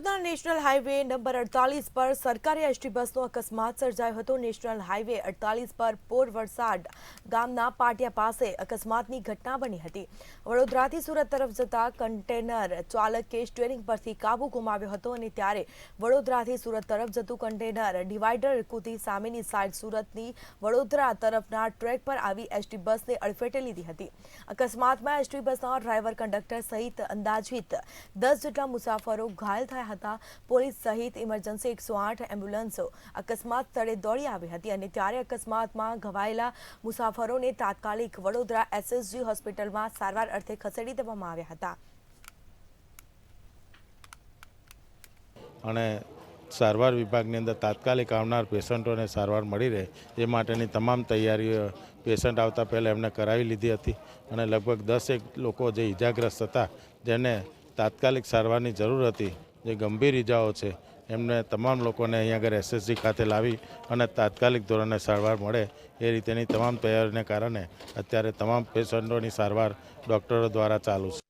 Vadodara national highway number 48 પર સરકારી ST બસનો અકસ્માત સર્જાયો હતો। નેશનલ હાઈવે 48 પર પોરવરસાડ ગામના પાટિયા પાસે અકસ્માતની ઘટના બની હતી। વડોદરાથી સુરત તરફ જતા કન્ટેનર ચાલકે સ્ટીયરિંગ પરથી કાબુ ગુમાવ્યો હતો અને ત્યારે વડોદરાથી સુરત તરફ જતું કન્ટેનર ડિવાઈડર કૂદી સામેની સાઈડ સુરતની વડોદરા તરફના ટ્રેક પર આવી એસટી બસને અડફેટે લીધી હતી। અકસ્માતમાં એસટી બસના ડ્રાઈવર કંડક્ટર સહિત અંદાજિત 10 જેટલા મુસાફરો ઘાયલ થયા હતા। પોલીસ સહિત ઇમરજન્સી 108 એમ્બ્યુલન્સો અકસ્માત સ્થળે દોડી આવી હતી અને ત્યારે અકસ્માતમાં ઘવાયેલા મુસાફરોને તાત્કાલિક વડોદરા એસએસજી હોસ્પિટલમાં સારવાર અર્થે ખસેડી દેવામાં આવ્યા હતા। અને સારવાર વિભાગની અંદર તાત્કાલિક આવનાર પેશન્ટોને સારવાર મળી રહે એ માટેની તમામ તૈયારીઓ પેશન્ટ આવતા પહેલાં એમને કરાવી લીધી હતી અને લગભગ 10 લોકો જે ઈજાગ્રસ્ત હતા જેને તાત્કાલિક સારવારની જરૂર હતી, જે ગંભીર ઈજાઓ છે એમને તમામ લોકોને અહીંયા આગળ એસએસજી ખાતે લાવી અને તાત્કાલિક ધોરણે સારવાર મળે એ રીતેની તમામ તૈયારીને કારણે અત્યારે તમામ પેશન્ટોની સારવાર ડૉક્ટરો દ્વારા ચાલુ છે।